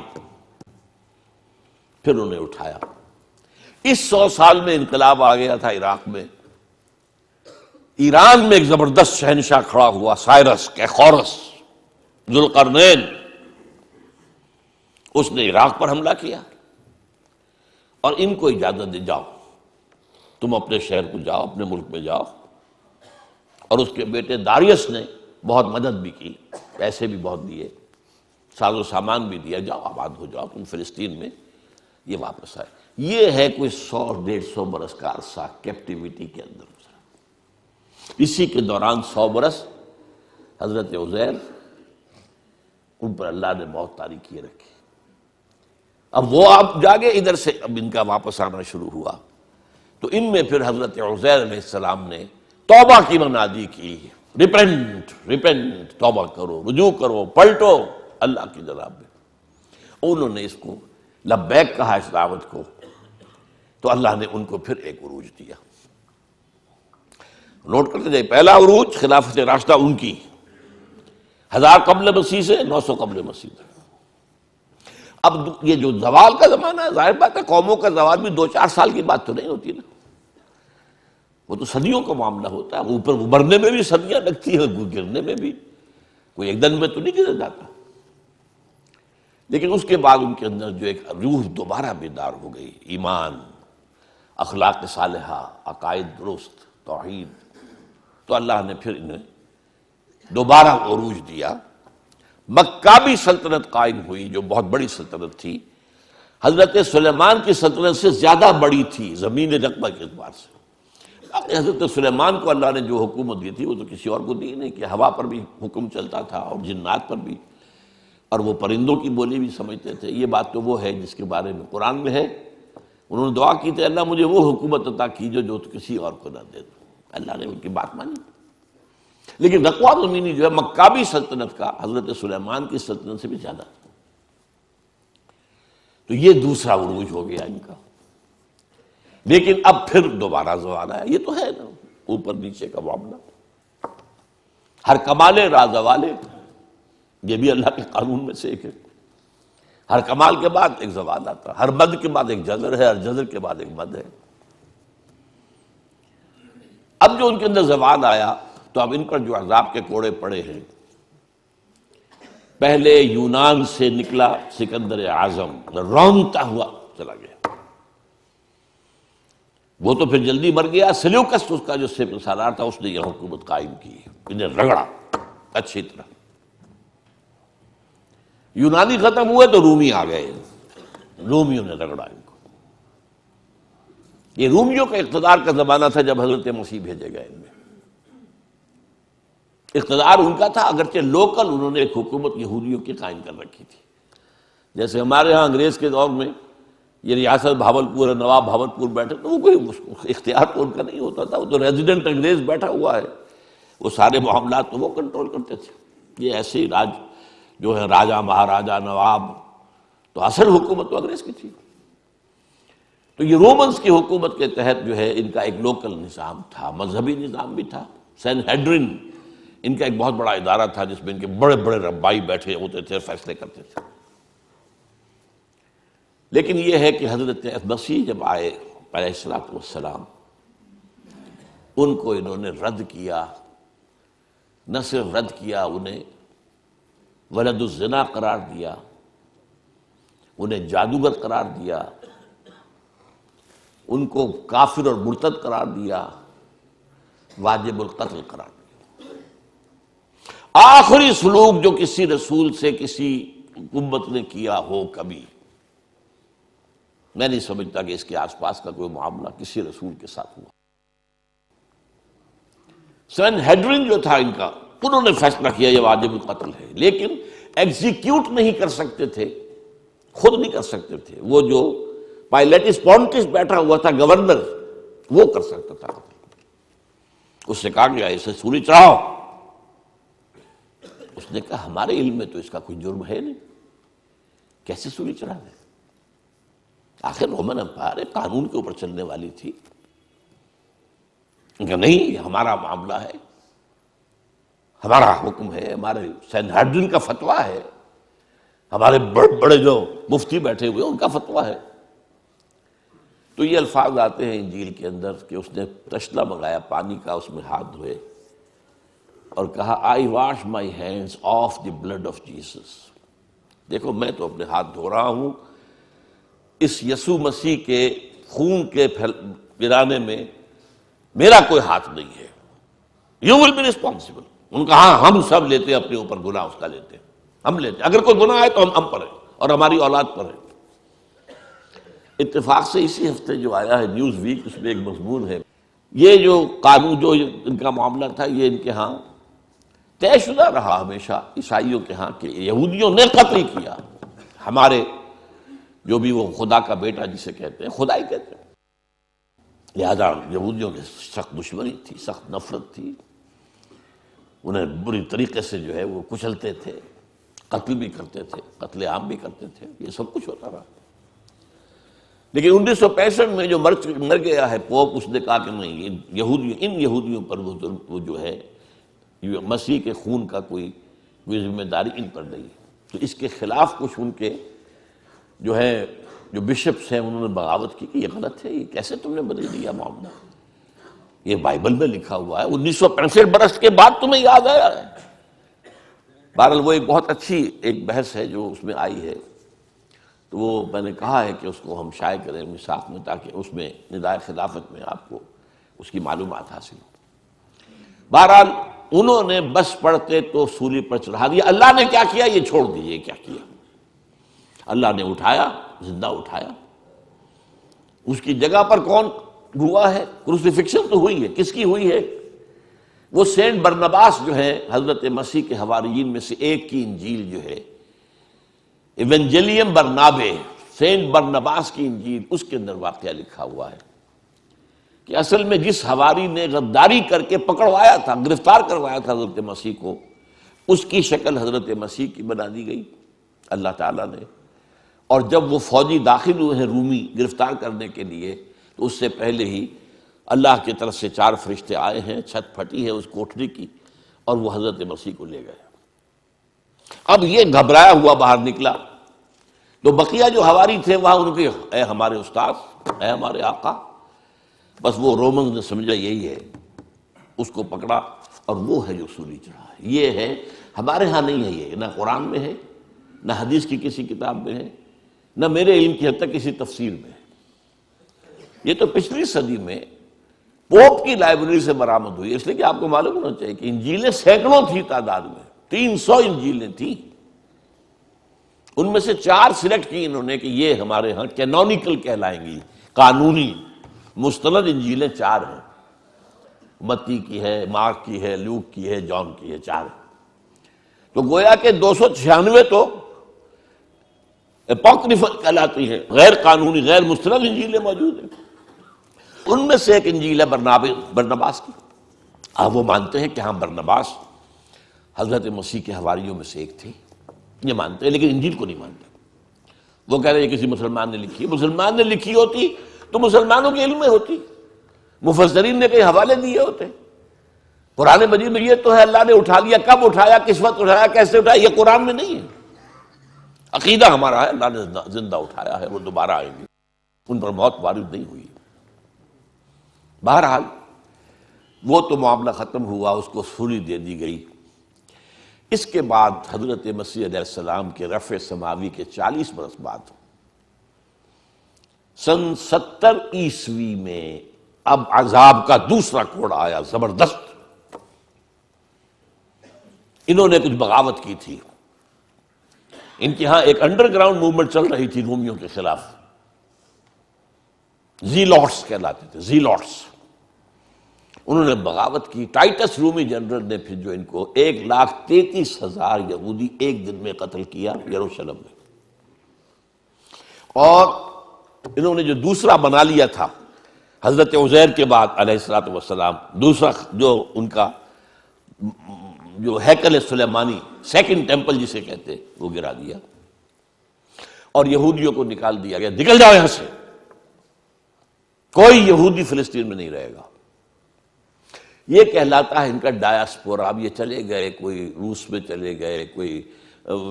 پھر انہیں اٹھایا۔ اس 100 سال میں انقلاب آ گیا تھا عراق میں، ایران میں ایک زبردست شہنشاہ کھڑا ہوا، سائرس کیخورس ذوالقرنین، اس نے عراق پر حملہ کیا اور ان کو اجازت دے جاؤ تم اپنے شہر کو جاؤ، اپنے ملک میں جاؤ۔ اور اس کے بیٹے داریس نے بہت مدد بھی کی، پیسے بھی بہت دیے، ساز و سامان بھی دیا، جاؤ آباد ہو جاؤ تم فلسطین میں۔ یہ واپس آئے۔ یہ ہے کوئی 100-150 برس کا عرصہ کیپٹیوٹی کے اندر گزرا۔ اسی کے دوران 100 برس حضرت عزیر، ان پر اللہ نے موت طاری کیے رکھی۔ اب وہ آپ جاگے ادھر سے، اب ان کا واپس آنا شروع ہوا، تو ان میں پھر حضرت عزیر علیہ السلام نے توبہ کی منادی کی، ریپینٹ ریپینٹ، توبہ کرو، رجوع کرو، پلٹو اللہ کی جناب میں۔ انہوں نے اس کو لبیک کہا، اس دعوت کو، تو اللہ نے ان کو پھر ایک عروج دیا۔ نوٹ کرتے جائے، پہلا عروج خلافت راشدہ ان کی، 1000 قبل مسیح سے 900 قبل مسیح تک۔ اب یہ جو زوال کا زمانہ ہے، ظاہر بات ہے قوموں کا زوال بھی 2-4 سال کی بات تو نہیں ہوتی نا، وہ تو صدیوں کا معاملہ ہوتا ہے، اوپر ابھرنے میں بھی صدیاں لگتی ہیں، گرنے میں بھی کوئی ایک دن میں تو نہیں گر جاتا۔ لیکن اس کے بعد ان کے اندر جو ایک روح دوبارہ بیدار ہو گئی، ایمان، اخلاق صالحہ، عقائد درست، توحید، تو اللہ نے پھر انہیں دوبارہ عروج دیا۔ مکابی سلطنت قائم ہوئی، جو بہت بڑی سلطنت تھی، حضرت سلیمان کی سلطنت سے زیادہ بڑی تھی زمین رقبہ کے اعتبار سے۔ حضرت سلیمان کو اللہ نے جو حکومت دی تھی وہ تو کسی اور کو دی نہیں، کہ ہوا پر بھی حکم چلتا تھا اور جنات پر بھی، اور وہ پرندوں کی بولی بھی سمجھتے تھے۔ یہ بات تو وہ ہے جس کے بارے میں قرآن میں ہے، انہوں نے دعا کی تھی اللہ مجھے وہ حکومت عطا کیجو جو کسی اور کو نہ دے دو، اللہ نے ان کی بات مانی۔ لیکن رقوہ زمینی جو ہے مکابی سلطنت کا حضرت سلیمان کی سلطنت سے بھی زیادہ، تو یہ دوسرا عروج ہو گیا ان کا۔ لیکن اب پھر دوبارہ زوال آیا، یہ تو ہے نا اوپر نیچے کا معاملہ، ہر کمال راز والے، یہ بھی اللہ کے قانون میں سے ایک ہے۔ ہر کمال کے بعد ایک زوال آتا، ہر مد کے بعد ایک جزر ہے، ہر جزر کے بعد ایک مد ہے۔ اب جو ان کے اندر زوال آیا تو اب ان پر جو عذاب کے کوڑے پڑے ہیں، پہلے یونان سے نکلا سکندر اعظم، رونتا ہوا چلا گیا، وہ تو پھر جلدی مر گیا۔ سلیوکس اس کا جو سپہ سالار تھا، اس نے یہ حکومت قائم کی، انہیں رگڑا اچھی طرح۔ یونانی ختم ہوئے تو رومی آ گئے، رومیوں نے رگڑا ان کو۔ یہ رومیوں کا اقتدار کا زمانہ تھا جب حضرت مسیح بھیجے گئے، ان میں اقتدار ان کا تھا، اگرچہ لوکل انہوں نے ایک حکومت یہودیوں کی قائم کر رکھی تھی۔ جیسے ہمارے ہاں انگریز کے دور میں یہ ریاست بھاولپور ہے، نواب بھاولپور بیٹھے تو وہ کوئی اختیار تو ان کا نہیں ہوتا تھا، وہ تو ریزیڈنٹ انگریز بیٹھا ہوا ہے، وہ سارے معاملات تو وہ کنٹرول کرتے تھے۔ یہ ایسے ہی راج جو ہے راجا مہاراجا نواب، تو اصل حکومت تو انگریز کی تھی۔ تو یہ رومنز کی حکومت کے تحت جو ہے ان کا ایک لوکل نظام تھا، مذہبی نظام بھی تھا۔ سین ہیڈرن ان کا ایک بہت بڑا ادارہ تھا جس میں ان کے بڑے بڑے ربائی بیٹھے ہوتے تھے، فیصلے کرتے تھے۔ لیکن یہ ہے کہ حضرت مسیح جب آئے علیہ الصلوۃ والسلام، ان کو انہوں نے رد کیا، نہ صرف رد کیا، انہیں ولد الزنا قرار دیا، انہیں جادوگر قرار دیا، ان کو کافر اور مرتد قرار دیا، واجب القتل قرار دیا۔ آخری سلوک جو کسی رسول سے کسی امت نے کیا ہو کبھی، میں نہیں سمجھتا کہ اس کے آس پاس کا کوئی معاملہ کسی رسول کے ساتھ ہوا۔ سین ہیڈرن جو تھا ان کا، انہوں نے فیصلہ کیا یہ واجب القتل ہے، لیکن ایگزیکیوٹ نہیں کر سکتے تھے، خود نہیں کر سکتے تھے۔ وہ جو پائلیٹس پونٹس بیٹھا ہوا تھا گورنر، وہ کر سکتا تھا۔ اس سے کہا گیا اسے سولی چڑھاؤ، اس نے کہا ہمارے علم میں تو اس کا کوئی جرم ہے نہیں، کیسے سولی چڑھا دیں؟ آخر رومن امپائر قانون کے اوپر چلنے والی تھی۔ کہ نہیں، یہ ہمارا معاملہ ہے، ہمارا حکم ہے، ہمارے سین ہیڈرن کا فتویٰ ہے، ہمارے بڑے بڑے جو مفتی بیٹھے ہوئے ان کا فتویٰ ہے۔ تو یہ الفاظ آتے ہیں انجیل کے اندر کہ اس نے تشلا منگایا پانی کا، اس میں ہاتھ دھوئے اور کہا I wash my hands of the blood of Jesus, دیکھو میں تو اپنے ہاتھ دھو رہا ہوں، اس یسوع مسیح کے خون کے پھیلانے میں میرا کوئی ہاتھ نہیں ہے، یو ول بی ریسپانسبل۔ ان کا ہاں ہم سب لیتے ہیں اپنے اوپر گناہ، اس کا لیتے ہیں، ہم لیتے ہیں، اگر کوئی گناہ ہے تو ہم پر ہے اور ہماری اولاد پر ہے۔ اتفاق سے اسی ہفتے جو آیا ہے نیوز ویک، اس میں ایک مضمون ہے، یہ جو قانون جو ان کا معاملہ تھا یہ ان کے ہاں طے شدہ رہا ہمیشہ عیسائیوں کے ہاں کہ یہودیوں نے قتل کیا ہمارے جو بھی وہ خدا کا بیٹا جسے کہتے ہیں، خدا ہی کہتے ہیں۔ لہذا یہودیوں کی سخت دشمنی تھی، سخت نفرت تھی، انہیں بری طریقے سے جو ہے وہ کچلتے تھے، قتل بھی کرتے تھے، قتل عام بھی کرتے تھے، یہ سب کچھ ہوتا رہا۔ لیکن 1965 میں جو مر گیا ہے پوپ، اس نے کہا کہ نہیں، ان یہودیوں پر وہ جو ہے مسیح کے خون کا کوئی ذمہ داری ان پر نہیں، تو اس کے خلاف کچھ ان کے جو ہے جو بشپس ہیں انہوں نے بغاوت کی کہ یہ غلط ہے، یہ کیسے تم نے بدل دیا معاملہ، یہ بائبل میں لکھا ہوا ہے، 1965 برس کے بعد تمہیں یاد آیا ہے۔ بہرحال وہ ایک بہت اچھی ایک بحث ہے جو اس میں آئی ہے، تو وہ میں نے کہا ہے کہ اس کو ہم شائع کریں میثاق میں، تاکہ اس میں ندائے خلافت میں آپ کو اس کی معلومات حاصل ہو۔ بہرحال انہوں نے بس پڑھتے تو سولی پر چڑھا دیا۔ اللہ نے کیا کیا یہ چھوڑ دیجیے، کیا کیا اللہ نے اٹھایا، زندہ اٹھایا۔ اس کی جگہ پر کون ہوا ہے؟ کروسیفکشن تو ہوئی ہے، کس کی ہوئی ہے؟ وہ سینٹ برنباس جو ہے حضرت مسیح کے حواریین میں سے ایک کی انجیل جو ہے ایونجیلیم برنابے، سینٹ برنباس کی انجیل، اس کے اندر واقعہ لکھا ہوا ہے کہ اصل میں جس حواری نے غداری کر کے پکڑوایا تھا، گرفتار کروایا تھا حضرت مسیح کو، اس کی شکل حضرت مسیح کی بنا دی گئی اللہ تعالیٰ نے۔ اور جب وہ فوجی داخل ہوئے ہیں رومی گرفتار کرنے کے لیے، تو اس سے پہلے ہی اللہ کی طرف سے 4 فرشتے آئے ہیں، چھت پھٹی ہے اس کوٹھری کی، اور وہ حضرت مسیح کو لے گئے۔ اب یہ گھبرایا ہوا باہر نکلا، تو بقیہ جو حواری تھے وہاں ان کے، اے ہمارے استاد، اے ہمارے آقا، بس وہ رومنز نے سمجھا یہی ہے، اس کو پکڑا اور وہ ہے جو سولی چڑھا ہے۔ یہ ہے، ہمارے ہاں نہیں ہے، یہ نہ قرآن میں ہے، نہ حدیث کی کسی کتاب میں ہے، نہ میرے علم کی حد تک کسی تفسیر میں ہے۔ یہ تو پچھلی صدی میں پوپ کی لائبریری سے برآمد ہوئی، اس لیے کہ آپ کو معلوم ہونا چاہیے کہ انجیلیں سینکڑوں تھی تعداد میں، 300 انجیلیں تھیں، ان میں سے 4 سلیکٹ کی انہوں نے کہ یہ ہمارے ہاں کینونیکل کہلائیں گی، قانونی مستند انجیلیں 4 ہیں، متی کی ہے، مارک کی ہے، لوک کی ہے، جان کی ہے، 4 ہیں۔ تو گویا کہ 296 تو اپوکریفل کہلاتی ہیں، غیر قانونی، غیر مستند انجیلیں موجود ہیں۔ ان میں سے ایک انجیل ہے برنباس کی۔ اب وہ مانتے ہیں کہ ہاں برنباس حضرت مسیح کے حواریوں میں سے ایک تھے، یہ مانتے ہیں، لیکن انجیل کو نہیں مانتے۔ وہ کہہ رہے ہیں کسی مسلمان نے لکھی ہے، مسلمان نے لکھی ہوتی تو مسلمانوں کے علم میں ہوتی، مفسرین نے کئی حوالے دیے ہوتے۔ قرآن مجید میں یہ تو ہے اللہ نے اٹھا لیا، کب اٹھایا، کس وقت اٹھایا، کیسے اٹھایا، یہ قرآن میں نہیں ہے۔ عقیدہ ہمارا ہے اللہ نے زندہ اٹھایا ہے، وہ دوبارہ آئیں گے، ان پر موت وارد نہیں ہوئی۔ بہرحال وہ تو معاملہ ختم ہوا، اس کو سولی دے دی گئی۔ اس کے بعد حضرت مسیح علیہ السلام کے رفع سماوی کے 40 برس بعد سن 70 عیسوی میں اب عذاب کا دوسرا کوڑ آیا زبردست۔ انہوں نے کچھ بغاوت کی تھی، ان کے ہاں ایک انڈر گراؤنڈ موومنٹ چل رہی تھی رومیوں کے خلاف، زیلوٹس کہلاتے تھے، زیلوٹس۔ انہوں نے بغاوت کی۔ ٹائٹس رومی جنرل نے پھر جو ان کو 1,33,000 یہودی ایک دن میں قتل کیا یروشلم میں، اور انہوں نے جو دوسرا بنا لیا تھا حضرت عزیر کے بعد علیہ الصلوۃ والسلام، دوسرا جو ان کا جو ہیکل سلیمانی، سیکنڈ ٹیمپل جسے کہتے، وہ گرا دیا اور یہودیوں کو نکال دیا گیا، نکل جاؤ یہاں سے، کوئی یہودی فلسطین میں نہیں رہے گا۔ یہ کہلاتا ہے ان کا ڈایاسپورا۔ اب یہ چلے گئے، کوئی روس میں چلے گئے، کوئی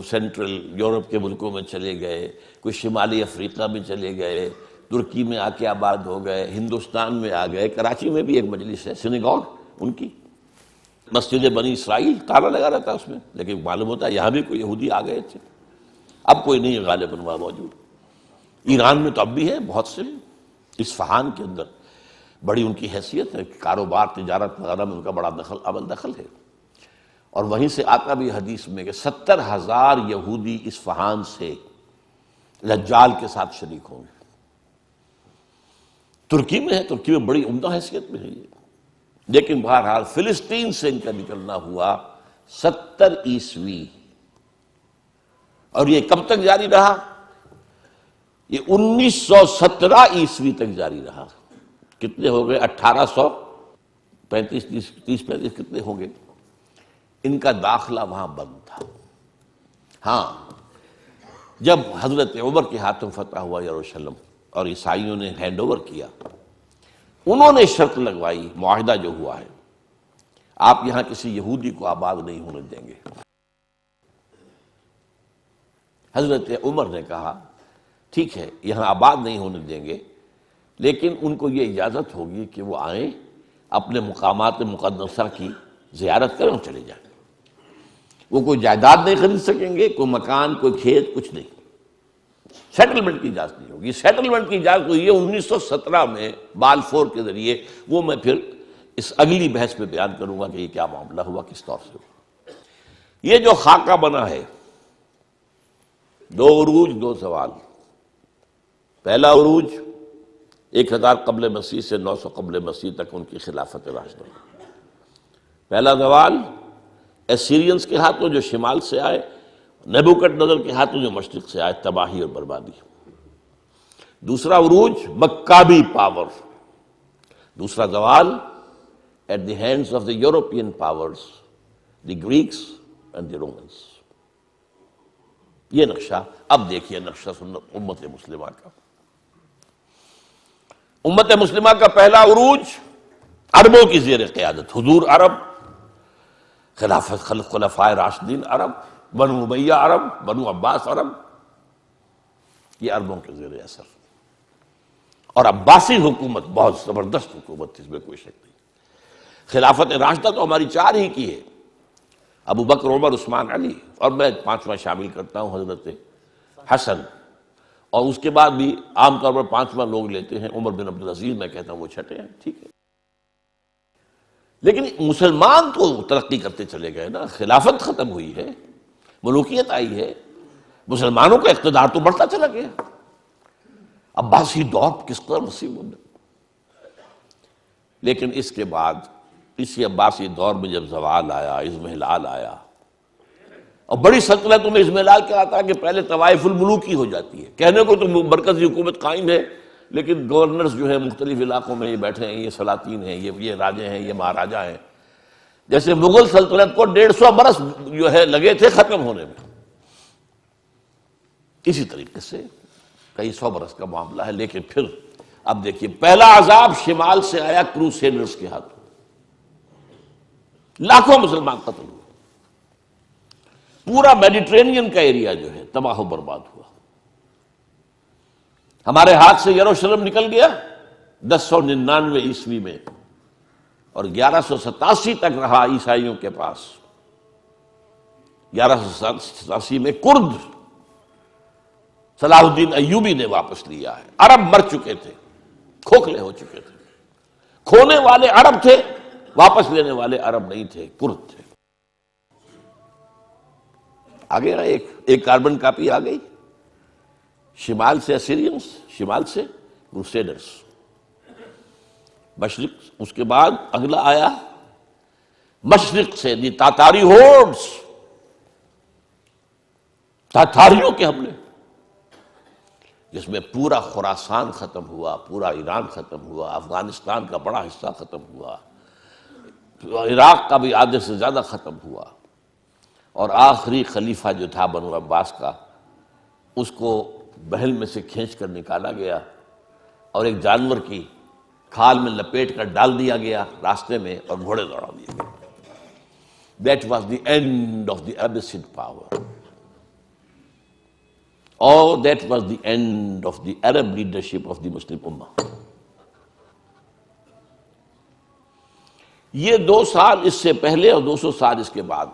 سینٹرل یورپ کے ملکوں میں چلے گئے، کوئی شمالی افریقہ میں چلے گئے، ترکی میں آ کے آباد ہو گئے، ہندوستان میں آ گئے، کراچی میں بھی ایک مجلس ہے سینیگوگ ان کی، مسجد بنی اسرائیل، تالا لگا رہتا ہے اس میں، لیکن معلوم ہوتا ہے یہاں بھی کوئی یہودی آ گئے تھے۔ اب کوئی نہیں ہے غالباً وہاں موجود۔ ایران میں تو اب بھی ہے بہت سے، اصفہان کے اندر بڑی ان کی حیثیت ہے، کاروبار تجارت وغیرہ میں ان کا بڑا دخل ہے، اور وہیں سے آتا بھی حدیث میں کہ 70,000 یہودی اصفہان سے دجال کے ساتھ شریک ہوں گے۔ ترکی میں ہے، ترکی میں بڑی عمدہ حیثیت میں ہے یہ، لیکن بہرحال فلسطین سے ان کا نکلنا ہوا 70 عیسوی، اور یہ کب تک جاری رہا؟ یہ 1917 عیسوی تک جاری رہا۔ کتنے ہو گئے؟ 1835 30 35 کتنے ہوں گے؟ ان کا داخلہ وہاں بند تھا۔ ہاں، جب حضرت عمر کے ہاتھوں فتح ہوا یروشلم اور عیسائیوں نے ہینڈ اوور کیا، انہوں نے شرط لگوائی، معاہدہ جو ہوا ہے، آپ یہاں کسی یہودی کو آباد نہیں ہونے دیں گے۔ حضرت عمر نے کہا ٹھیک ہے، یہاں آباد نہیں ہونے دیں گے، لیکن ان کو یہ اجازت ہوگی کہ وہ آئیں، اپنے مقامات مقدسہ کی زیارت کریں اور چلے جائیں۔ وہ کوئی جائیداد نہیں خرید سکیں گے، کوئی مکان، کوئی کھیت، کچھ نہیں۔ سیٹلمنٹ کی اجازت نہیں ہوگی۔ سیٹلمنٹ کی اجازت ہوئی ہے 1917 میں بالفور کے ذریعے، وہ میں پھر اس اگلی بحث میں بیان کروں گا کہ یہ کیا معاملہ ہوا، کس طور سے ہوا۔ یہ جو خاکہ بنا ہے، 2 عروج 2 زوال۔ پہلا عروج 1000 قبل مسیح سے 900 قبل مسیح تک ان کی خلافت راشدہ۔ پہلا زوال ایسیرینز کے ہاتھوں جو شمال سے آئے، نیبوکڈ نظر کے ہاتھوں جو مشرق سے آئے، تباہی اور بربادی۔ دوسرا عروج مکابی پاور، دوسرا زوال at the hands of the European powers, the Greeks and the Romans. یہ نقشہ، اب دیکھیے نقشہ سنت امت مسلمہ کا۔ امت مسلمہ کا پہلا عروج عربوں کی زیر قیادت، حضور عرب، خلافت خلفائے راشدین عرب، بنو امیہ عرب، بنو عباس عرب، یہ عربوں کے زیر اثر۔ اور عباسی حکومت بہت زبردست حکومت تھی، اس میں کوئی شک نہیں۔ خلافت راشدہ تو ہماری چار ہی کی ہے، ابو بکر، عمر، عثمان، علی، اور میں پانچواں شامل کرتا ہوں حضرت حسن، اور اس کے بعد بھی عام طور پر پانچواں لوگ لیتے ہیں عمر بن عبدالعزیز، میں کہتا ہوں وہ چھٹے ہیں، ٹھیک ہے۔ لیکن مسلمان تو ترقی کرتے چلے گئے نا، خلافت ختم ہوئی ہے، ملوکیت آئی ہے، مسلمانوں کا اقتدار تو بڑھتا چلا گیا۔ عباسی دور کس قدر وسیع ہے، لیکن اس کے بعد اسی عباسی دور میں جب زوال آیا، اضمحلال آیا، اور بڑی سلطنتوں میں اضمحلال کیا آتا ہے کہ پہلے طوائف الملوکی ہو جاتی ہے، کہنے کو تو مرکزی حکومت قائم ہے، لیکن گورنرز جو ہے مختلف علاقوں میں یہ بیٹھے ہیں، یہ سلاطین ہیں، یہ راجے ہیں، یہ مہاراجا ہیں۔ جیسے مغل سلطنت کو 150 برس جو ہے لگے تھے ختم ہونے میں، اسی طریقے سے کئی 100 برس کا معاملہ ہے۔ لیکن پھر اب دیکھیے، پہلا عذاب شمال سے آیا کروسیڈرز کے ہاتھوں، لاکھوں مسلمان قتل ہوئے، پورا میڈیٹرینین کا ایریا جو ہے تباہ و برباد ہوا۔ ہمارے ہاتھ سے یروشلم نکل گیا 1099 عیسوی میں، اور 1187 تک رہا عیسائیوں کے پاس۔ 1187 میں کرد صلاح الدین ایوبی نے واپس لیا ہے۔ عرب مر چکے تھے، کھوکھلے ہو چکے تھے، کھونے والے عرب تھے، واپس لینے والے عرب نہیں تھے، کرد تھے۔ آگے ایک کاربن کاپی آ گئی، شمال سے اسیرینز، شمال سے کروسیڈرز، مشرق، اس کے بعد اگلا آیا مشرق سے دی تاتاری ہورڈز، تاتاریوں کے حملے، جس میں پورا خراسان ختم ہوا، پورا ایران ختم ہوا، افغانستان کا بڑا حصہ ختم ہوا، عراق کا بھی آدھے سے زیادہ ختم ہوا، اور آخری خلیفہ جو تھا بنو عباس کا، اس کو بحل میں سے کھینچ کر نکالا گیا اور ایک جانور کی کھال میں لپیٹ کر ڈال دیا گیا راستے میں، اور گھوڑے دوڑا دیے گئے۔ That was the end of the Abbasid power. Or that was the end of the Arab leadership of the Muslim Ummah. یہ 2 سال اس سے پہلے اور 200 سال اس کے بعد،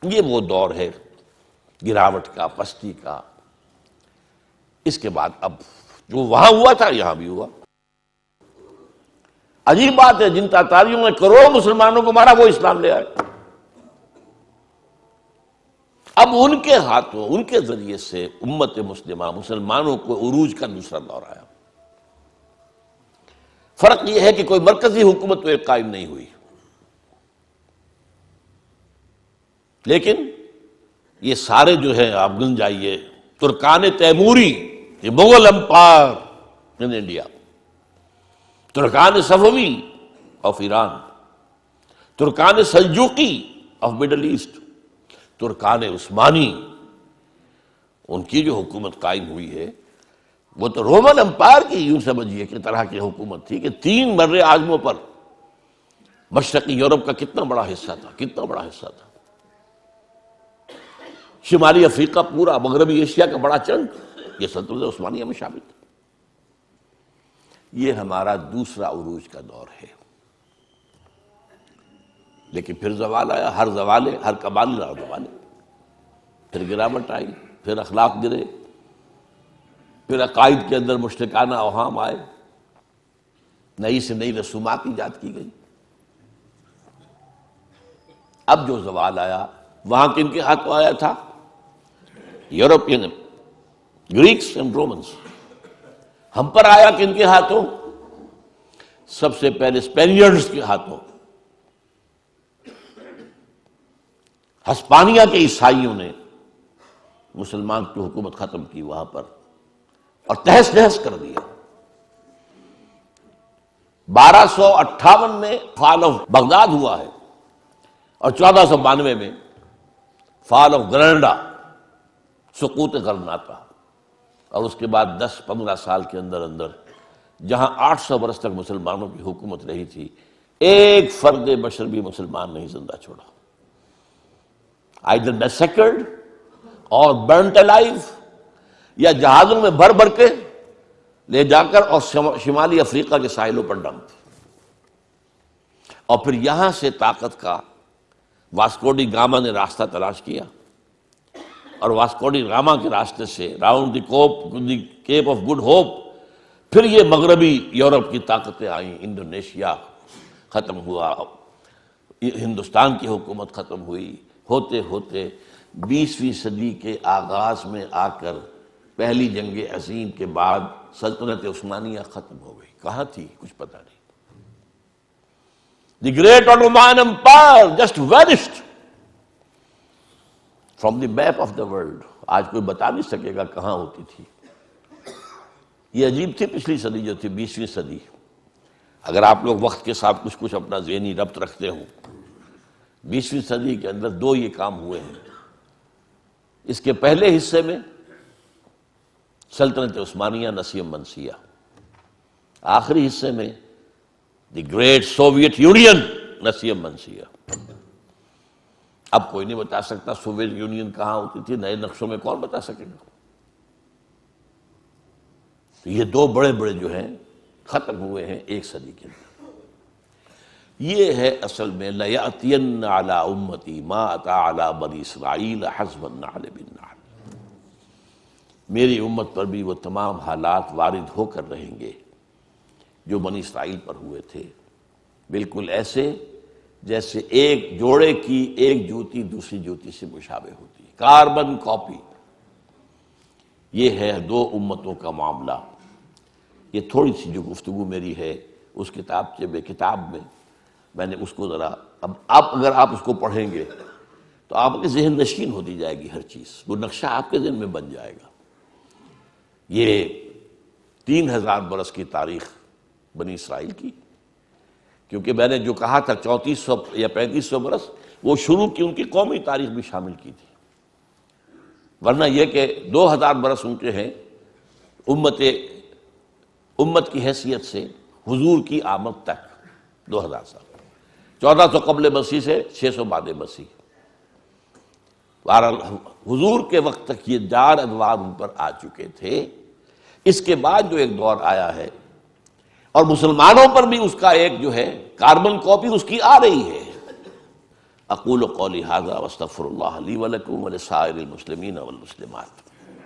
یہ وہ دور ہے گراوٹ کا، پستی کا۔ اس کے بعد اب جو وہاں ہوا تھا یہاں بھی ہوا۔ عجیب بات ہے، جن تاتاریوں نے کروڑوں مسلمانوں کو مارا وہ اسلام لے آئے۔ اب ان کے ہاتھوں، ان کے ذریعے سے امت مسلمہ، مسلمانوں کو عروج کا دوسرا دور آیا۔ فرق یہ ہے کہ کوئی مرکزی حکومت تو ایک قائم نہیں ہوئی، لیکن یہ سارے جو ہے آپ گن جائیے، ترکان تیموری، یہ مغل امپائر ان انڈیا، ترکان صفوی آف ایران، ترکان سلجوقی آف مڈل ایسٹ، ترکان عثمانی، ان کی جو حکومت قائم ہوئی ہے وہ تو رومن امپائر کی یوں سمجھیے کہ طرح کی حکومت تھی کہ 3 بر اعظموں پر مشرقی یورپ کا کتنا بڑا حصہ تھا، کتنا بڑا حصہ تھا، شمالی افریقہ، پورا مغربی ایشیا کا بڑا چنک یہ سلطنت عثمانیہ میں شامل تھا۔ یہ ہمارا دوسرا عروج کا دور ہے۔ لیکن پھر زوال آیا، ہر زوالے، ہر کمال لا زوالے، پھر گراوٹ آئی، پھر اخلاق گرے، پھر عقائد کے اندر مشرکانہ اوہام آئے، نئی سے نئی رسومات ایجاد کی گئی۔ اب جو زوال آیا وہاں کن کے ہاتھوں آیا تھا؟ European, Greeks and Romans. ہم پر آیا کن کے ہاتھوں؟ سب سے پہلے اسپینیئرز کے ہاتھوں، ہسپانیہ کے عیسائیوں نے مسلمان کی حکومت ختم کی وہاں پر اور تہس نہس کر دیا۔ 1258 میں فال آف بغداد ہوا ہے اور 1492 میں فال آف گرناڈا، سقوط غرناطہ، اور اس کے بعد 10-15 سال کے اندر اندر جہاں 800 برس تک مسلمانوں کی حکومت رہی تھی، ایک فرد بشر بھی مسلمان نہیں زندہ چھوڑا، either massacred اور burnt alive، یا جہازوں میں بھر بھر کے لے جا کر اور شمالی افریقہ کے ساحلوں پر ڈمپ، اور پھر یہاں سے طاقت کا واسکو ڈی گاما نے راستہ تلاش کیا، اور واسکو ڈی گاما کے راستے سے round the Cape of Good Hope پھر یہ مغربی یورپ کی طاقتیں آئیں، انڈونیشیا ختم ہوا، ہندوستان کی حکومت ختم ہوئی، ہوتے ہوتے 20ویں صدی کے آغاز میں آ کر پہلی جنگ عظیم کے بعد سلطنت عثمانیہ ختم ہو گئی۔ کہاں تھی کچھ پتہ نہیں۔ The great Ottoman Empire just vanished from the map of the world۔ آج کوئی بتا نہیں سکے گا کہاں ہوتی تھی۔ یہ عجیب تھی پچھلی صدی جو تھی 20ویں صدی۔ اگر آپ لوگ وقت کے ساتھ کچھ اپنا ذہنی ربط رکھتے ہو، 20ویں صدی کے اندر 2 یہ کام ہوئے ہیں۔ اس کے پہلے حصے میں سلطنت عثمانیہ نسیم منسیہ، آخری حصے میں دی گریٹ سوویت یونین نسیم منسیہ۔ اب کوئی نہیں بتا سکتا سوویت یونین کہاں ہوتی تھی، نئے نقشوں میں کون بتا سکے گا؟ تو یہ 2 بڑے بڑے جو ہیں ختم ہوئے ہیں ایک صدی کے اندر۔ یہ ہے اصل میں لَيَأْتِيَنَّ عَلَىٰ أُمَّتِي مَا أَتَىٰ عَلَىٰ بَنِي إِسْرَائِيلَ حَسْبَ النَّعْلِ بِالنَّعْلِ۔ میری امت پر بھی وہ تمام حالات وارد ہو کر رہیں گے جو بنی اسرائیل پر ہوئے تھے، بالکل ایسے جیسے ایک جوڑے کی ایک جوتی دوسری جوتی سے مشابہ ہوتی ہے، کاربن کاپی۔ یہ ہے 2 امتوں کا معاملہ۔ یہ تھوڑی سی جو گفتگو میری ہے اس کتاب میں نے اس کو ذرا، اب اگر آپ اس کو پڑھیں گے تو آپ کے ذہن نشین ہوتی جائے گی، ہر چیز وہ نقشہ آپ کے ذہن میں بن جائے گا۔ یہ 3000 برس کی تاریخ بنی اسرائیل کی، کیونکہ میں نے جو کہا تھا 3400 یا 3500 برس، وہ شروع کی ان کی قومی تاریخ بھی شامل کی تھی، ورنہ یہ کہ 2000 برس ان کے ہیں امت کی حیثیت سے حضور کی آمد تک، 2000 سال، 1400 قبل مسیح سے 600 بعد مسیح۔ بہرحال حضور کے وقت تک یہ 4 ادوار ان پر آ چکے تھے۔ اس کے بعد جو ایک دور آیا ہے، اور مسلمانوں پر بھی اس کا ایک جو ہے کاربن کاپی اس کی آ رہی ہے۔ اقول قولی ھذا واستغفر اللہ لی ولکم ولسائر المسلمین والمسلمات۔